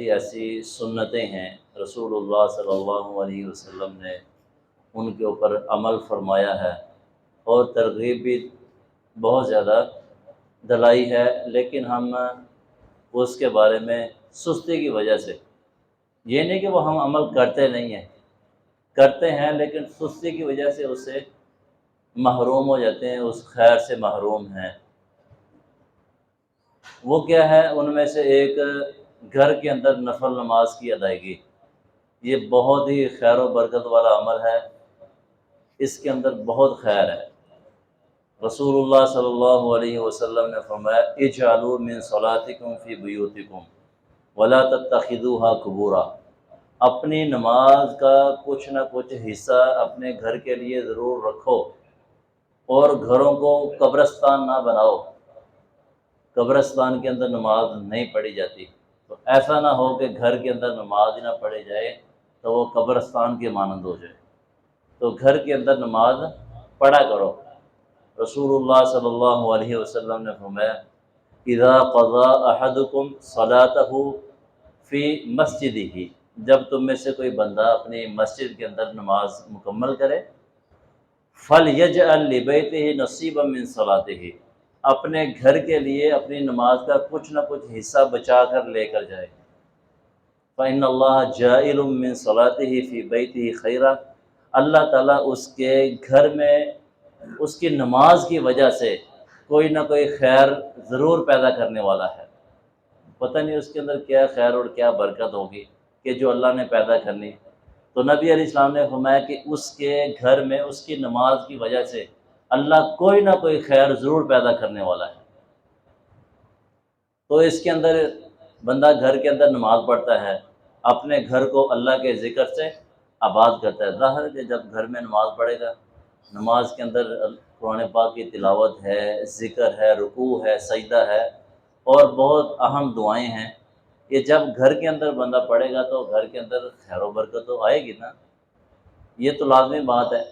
سی ایسی سنتیں ہیں رسول اللہ صلی اللہ علیہ وسلم نے ان کے اوپر عمل فرمایا ہے، اور ترغیب بھی بہت زیادہ دلائی ہے، لیکن ہم اس کے بارے میں سستی کی وجہ سے، یہ نہیں کہ وہ ہم عمل کرتے نہیں ہیں، کرتے ہیں لیکن سستی کی وجہ سے اس سے محروم ہو جاتے ہیں، اس خیر سے محروم ہیں۔ وہ کیا ہے؟ ان میں سے ایک گھر کے اندر نفل نماز کی ادائیگی، یہ بہت ہی خیر و برکت والا عمل ہے، اس کے اندر بہت خیر ہے۔ رسول اللہ صلی اللہ علیہ وسلم نے فرمایا اجعلوا من صلاتکم فی بیوتکم ولا تتخذوها قبورا، اپنی نماز کا کچھ نہ کچھ حصہ اپنے گھر کے لیے ضرور رکھو، اور گھروں کو قبرستان نہ بناؤ۔ قبرستان کے اندر نماز نہیں پڑھی جاتی، تو ایسا نہ ہو کہ گھر کے اندر نماز ہی نہ پڑھی جائے تو وہ قبرستان کے مانند ہو جائے، تو گھر کے اندر نماز پڑھا کرو۔ رسول اللہ صلی اللہ علیہ وسلم نے فرمایا اذا قضى احدکم صلاته فی مسجدہ، جب تم میں سے کوئی بندہ اپنی مسجد کے اندر نماز مکمل کرے، فَلْيَجْعَلْ لِبَيْتِهِ نَصِيبًا مِّن صَلَاتِهِ، اپنے گھر کے لیے اپنی نماز کا کچھ نہ کچھ حصہ بچا کر لے کر جائے۔ فَإِنَّ اللَّهَ جَائِلٌ مِّن صَلَاتِهِ فِي بَيْتِهِ خَيْرًا، اللہ تعالیٰ اس کے گھر میں اس کی نماز کی وجہ سے کوئی نہ کوئی خیر ضرور پیدا کرنے والا ہے۔ پتہ نہیں اس کے اندر کیا خیر اور کیا برکت ہوگی کہ جو اللہ نے پیدا کرنی۔ تو نبی علیہ السلام نے فرمایا کہ اس کے گھر میں اس کی نماز کی وجہ سے اللہ کوئی نہ کوئی خیر ضرور پیدا کرنے والا ہے۔ تو اس کے اندر بندہ گھر کے اندر نماز پڑھتا ہے، اپنے گھر کو اللہ کے ذکر سے آباد کرتا ہے۔ ظاہر ہے کہ جب گھر میں نماز پڑھے گا، نماز کے اندر قرآن پاک کی تلاوت ہے، ذکر ہے، رکوع ہے، سجدہ ہے، اور بہت اہم دعائیں ہیں، یہ جب گھر کے اندر بندہ پڑھے گا تو گھر کے اندر خیر و برکت تو آئے گی نا، یہ تو لازمی بات ہے۔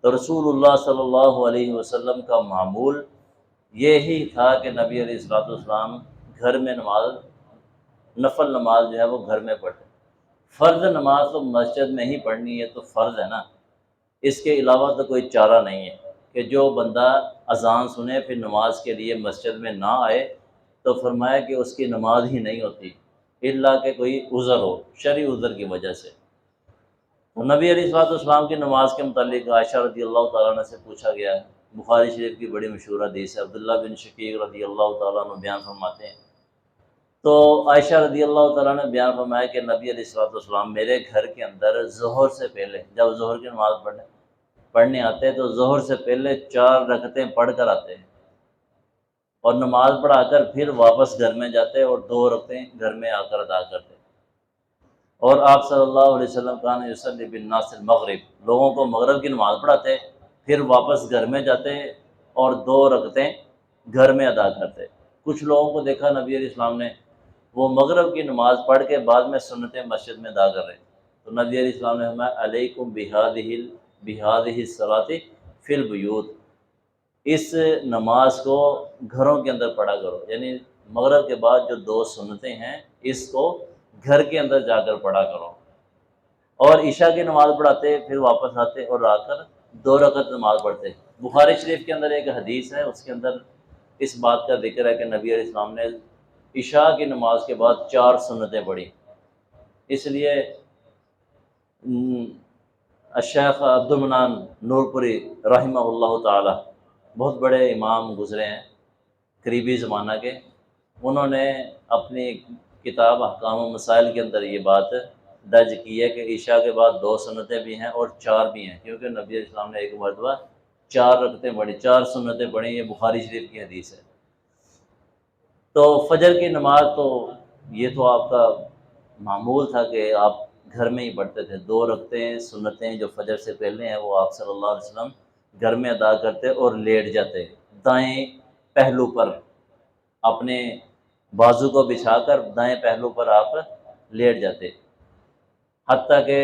تو رسول اللہ صلی اللہ علیہ وسلم کا معمول یہی تھا کہ نبی علیہ السلام گھر میں نماز، نفل نماز جو ہے وہ گھر میں پڑھتے۔ فرض نماز تو مسجد میں ہی پڑھنی ہے، تو فرض ہے نا، اس کے علاوہ تو کوئی چارہ نہیں ہے کہ جو بندہ اذان سنے پھر نماز کے لیے مسجد میں نہ آئے تو فرمایا کہ اس کی نماز ہی نہیں ہوتی، الا کہ کوئی عذر ہو، شرعی عذر کی وجہ سے۔ تو نبی علیہ السلام کی نماز کے متعلق عائشہ رضی اللہ تعالیٰ عنہ سے پوچھا گیا ہے، بخاری شریف کی بڑی مشہور حدیث ہے، عبداللہ بن شقیق رضی اللہ تعالیٰ عنہ بیان فرماتے ہیں۔ تو عائشہ رضی اللہ تعالیٰ نے بیان فرمایا کہ نبی علیہ السلام میرے گھر کے اندر ظہر سے پہلے، جب ظہر کی نماز پڑھنے آتے تو ظہر سے پہلے 4 رکعتیں پڑھ کر آتے ہیں، اور نماز پڑھا کر پھر واپس گھر میں جاتے اور 2 رکعتیں گھر میں آ کر ادا کرتے۔ اور آپ صلی اللہ علیہ وسلم کان یصلی بالناس المغرب، لوگوں کو مغرب کی نماز پڑھاتے، پھر واپس گھر میں جاتے اور 2 رکعتیں گھر میں ادا کرتے۔ کچھ لوگوں کو دیکھا نبی علیہ السلام نے، وہ مغرب کی نماز پڑھ کے بعد میں سنتیں مسجد میں ادا کر رہے، تو نبی علیہ السلام نے فرمایا علیکم بہذہ الصلاۃ فی البیوت، اس نماز کو گھروں کے اندر پڑھا کرو، یعنی مغرب کے بعد جو 2 سنتیں ہیں اس کو گھر کے اندر جا کر پڑھا کرو۔ اور عشاء کی نماز پڑھاتے، پھر واپس آتے اور آ کر 2 رکعت نماز پڑھتے۔ بخاری شریف کے اندر ایک حدیث ہے، اس کے اندر اس بات کا ذکر ہے کہ نبی علیہ السلام نے عشاء کی نماز کے بعد 4 سنتیں پڑھی۔ اس لیے الشیخ عبد المنان نورپوری رحمہ اللہ تعالی، بہت بڑے امام گزرے ہیں قریبی زمانہ کے، انہوں نے اپنی کتاب احکام و مسائل کے اندر یہ بات درج کی ہے کہ عشاء کے بعد 2 سنتیں بھی ہیں اور 4 بھی ہیں، کیونکہ نبی علیہ السلام نے ایک مرتبہ 4 رکعتیں پڑھی، 4 سنتیں پڑھی، یہ بخاری شریف کی حدیث ہے۔ تو فجر کی نماز تو یہ تو آپ کا معمول تھا کہ آپ گھر میں ہی پڑھتے تھے، 2 رکعتیں سنتیں جو فجر سے پہلے ہیں وہ آپ صلی اللہ علیہ وسلم گھر میں ادا کرتے اور لیٹ جاتے، دائیں پہلو پر اپنے بازو کو بچھا کر دائیں پہلو پر آپ لیٹ جاتے، حتیٰ کہ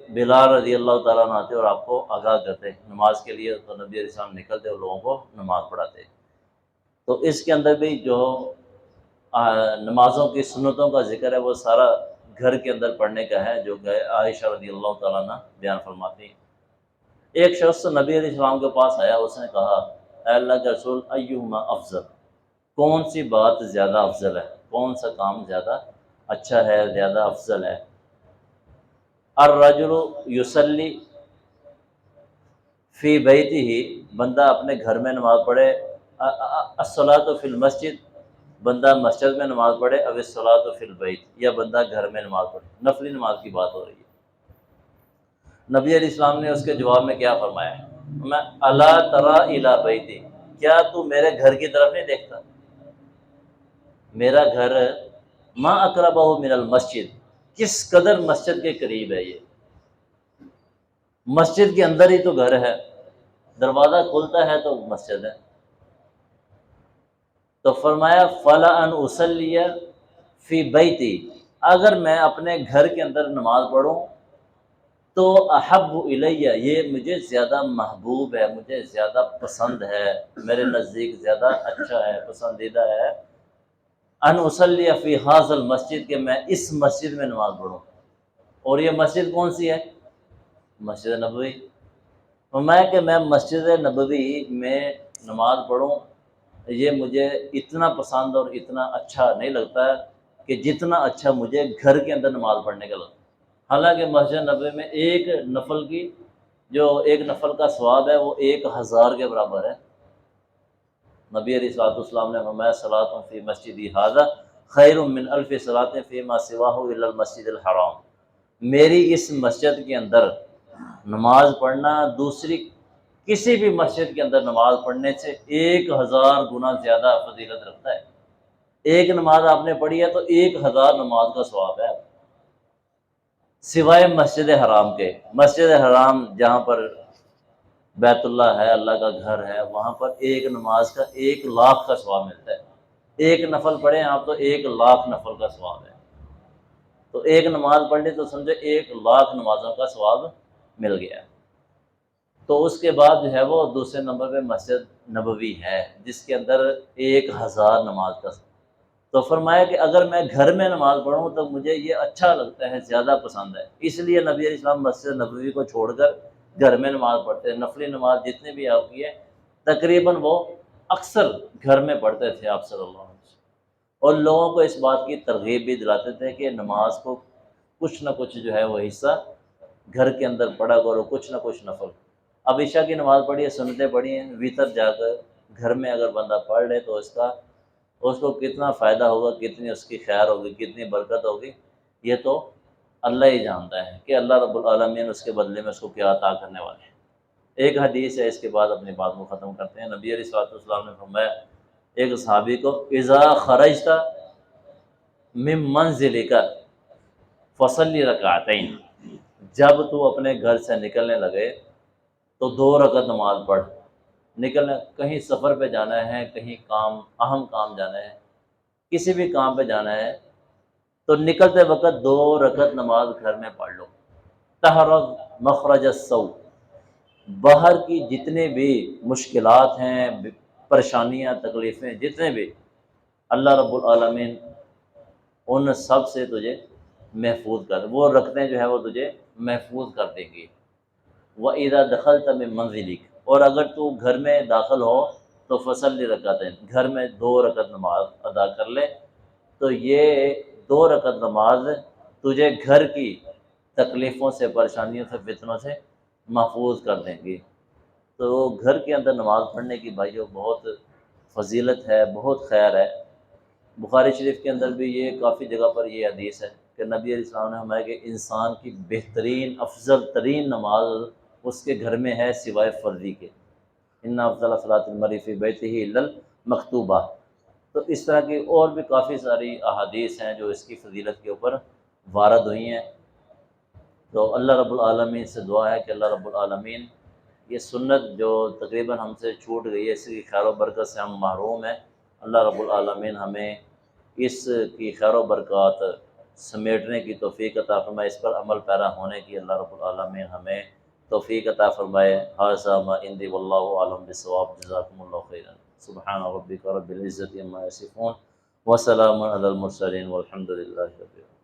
بلال رضی اللہ تعالیٰ عنہ آتے اور آپ کو آگاہ کرتے نماز کے لیے، تو نبی علیہ السلام نکلتے اور لوگوں کو نماز پڑھاتے۔ تو اس کے اندر بھی جو نمازوں کی سنتوں کا ذکر ہے وہ سارا گھر کے اندر پڑھنے کا ہے، جو کہ عائشہ رضی اللہ تعالیٰ عنہ بیان فرماتی ہیں۔ ایک شخص نبی علیہ السلام کے پاس آیا، اس نے کہا اے اللہ کے رسول ایہما افضل، کون سی بات زیادہ افضل ہے، کون سا کام زیادہ اچھا ہے، زیادہ افضل ہے؟ الرجل یصلی فی بیتہ، بندہ اپنے گھر میں نماز پڑھے، الصلاۃ فی المسجد، بندہ مسجد میں نماز پڑھے، او الصلاۃ فی البیت، یا بندہ گھر میں نماز پڑھے، نفلی نماز کی بات ہو رہی ہے۔ نبی علیہ السلام نے اس کے جواب میں کیا فرمایا؟ میں الا تری الی بیتی، کیا تو میرے گھر کی طرف نہیں دیکھتا؟ میرا گھر ما اقربہ من المسجد، کس قدر مسجد کے قریب ہے، یہ مسجد کے اندر ہی تو گھر ہے، دروازہ کھلتا ہے تو مسجد ہے۔ تو فرمایا فلا ان اصلی فی بیتی، اگر میں اپنے گھر کے اندر نماز پڑھوں تو احب الیہ، یہ مجھے زیادہ محبوب ہے، مجھے زیادہ پسند ہے، میرے نزدیک زیادہ اچھا ہے، پسندیدہ ہے، ان اصلی فی ھذا المسجد، کہ میں اس مسجد میں نماز پڑھوں۔ اور یہ مسجد کون سی ہے؟ مسجد نبوی۔ فرمایا کہ میں مسجد نبوی میں نماز پڑھوں، یہ مجھے اتنا پسند اور اتنا اچھا نہیں لگتا ہے کہ جتنا اچھا مجھے گھر کے اندر نماز پڑھنے کا لگتا ہے۔ حالانکہ مسجد نبوی میں ایک نفل کا ثواب ہے وہ 1000 کے برابر ہے۔ نبی علیہ الصلوۃ والسلام نے فرمایا صلاۃ فی مسجدی ھذا خیر من الف صلاۃ فیما سواہ الا المسجد الحرام، میری اس مسجد کے اندر نماز پڑھنا دوسری کسی بھی مسجد کے اندر نماز پڑھنے سے 1000 گنا زیادہ فضیلت رکھتا ہے۔ ایک نماز آپ نے پڑھی ہے تو 1000 نماز کا ثواب ہے، سوائے مسجد حرام کے۔ مسجد حرام جہاں پر بیت اللہ ہے، اللہ کا گھر ہے، وہاں پر ایک نماز کا 1,00,000 کا ثواب ملتا ہے۔ ایک نفل پڑھیں آپ تو 1,00,000 نفل کا ثواب ہے۔ تو ایک نماز پڑھ لی تو سمجھے 1,00,000 نمازوں کا ثواب مل گیا۔ تو اس کے بعد جو ہے وہ دوسرے نمبر پہ مسجد نبوی ہے، جس کے اندر 1000 نماز کا ثواب۔ تو فرمایا کہ اگر میں گھر میں نماز پڑھوں تو مجھے یہ اچھا لگتا ہے، زیادہ پسند ہے، اس لیے نبی علیہ السلام مسجد نبوی کو چھوڑ کر گھر میں نماز پڑھتے ہیں۔ نفلی نماز جتنے بھی آپ کی ہے تقریباً وہ اکثر گھر میں پڑھتے تھے آپ صلی اللہ علیہ وسلم، اور لوگوں کو اس بات کی ترغیب بھی دلاتے تھے کہ نماز کو کچھ نہ کچھ جو ہے وہ حصہ گھر کے اندر پڑھا کرو، کچھ نہ کچھ نفل۔ اب عشاء کی نماز پڑھی ہے، سنتیں پڑھی ہیں، وطر جا کر گھر میں اگر بندہ پڑھ لے تو اس کو کتنا فائدہ ہوگا، کتنی اس کی خیر ہوگی، کتنی برکت ہوگی، یہ تو اللہ ہی جانتا ہے کہ اللہ رب العالمین اس کے بدلے میں اس کو کیا عطا کرنے والے ہیں۔ ایک حدیث ہے، اس کے بعد اپنی بات کو ختم کرتے ہیں۔ نبی علیہ الصلوۃ والسلام نے فرمایا ایک صحابی کو اذا خرجت من منزلک فصلی رکعتین، جب تو اپنے گھر سے نکلنے لگے تو 2 رکعت نماز پڑھ۔ نکلنا کہیں سفر پہ جانا ہے، کہیں کام اہم کام جانا ہے، کسی بھی کام پہ جانا ہے تو نکلتے وقت 2 رکعت نماز گھر میں پڑھ لو۔ تحرز مخرج السوء، باہر کی جتنے بھی مشکلات ہیں، پریشانیاں، تکلیفیں جتنے بھی، اللہ رب العالمین ان سب سے تجھے محفوظ کر، وہ رکھتے جو ہے وہ تجھے محفوظ کر دیں گی۔ وَإِذَا دَخَلْتَ مِن مَنزِلِكَ، اور اگر تو گھر میں داخل ہو تو فصلی رکعتین، گھر میں 2 رکعت نماز ادا کر لے، تو یہ 2 رکعت نماز تجھے گھر کی تکلیفوں سے، پریشانیوں سے، فتنوں سے محفوظ کر دیں گی۔ تو گھر کے اندر نماز پڑھنے کی بھائیو بہت فضیلت ہے، بہت خیر ہے۔ بخاری شریف کے اندر بھی یہ کافی جگہ پر یہ حدیث ہے کہ نبی علیہ السلام نے فرمایا کہ انسان کی بہترین، افضل ترین نماز اس کے گھر میں ہے سوائے فرضی کے۔ ان افضل صلاۃ المرء فی بیتہ الا المکتوبہ۔ تو اس طرح کی اور بھی کافی ساری احادیث ہیں جو اس کی فضیلت کے اوپر وارد ہوئی ہیں۔ تو اللہ رب العالمین سے دعا ہے کہ اللہ رب العالمین یہ سنت جو تقریباً ہم سے چھوٹ گئی ہے، اس کی خیر و برکت سے ہم محروم ہیں، اللہ رب العالمین ہمیں اس کی خیر و برکات سمیٹنے کی توفیق عطا فرمائے، اس پر عمل پیرا ہونے کی اللہ رب العالمین ہمیں توفیق عطا فرمائے۔ ھذا ما عندی واللہ اعلم بالصواب، جزاکم اللہ خیرا۔ سبحان ربک رب العزۃ عما یصفون وسلام علی المرسلین والحمد للہ رب العالمین۔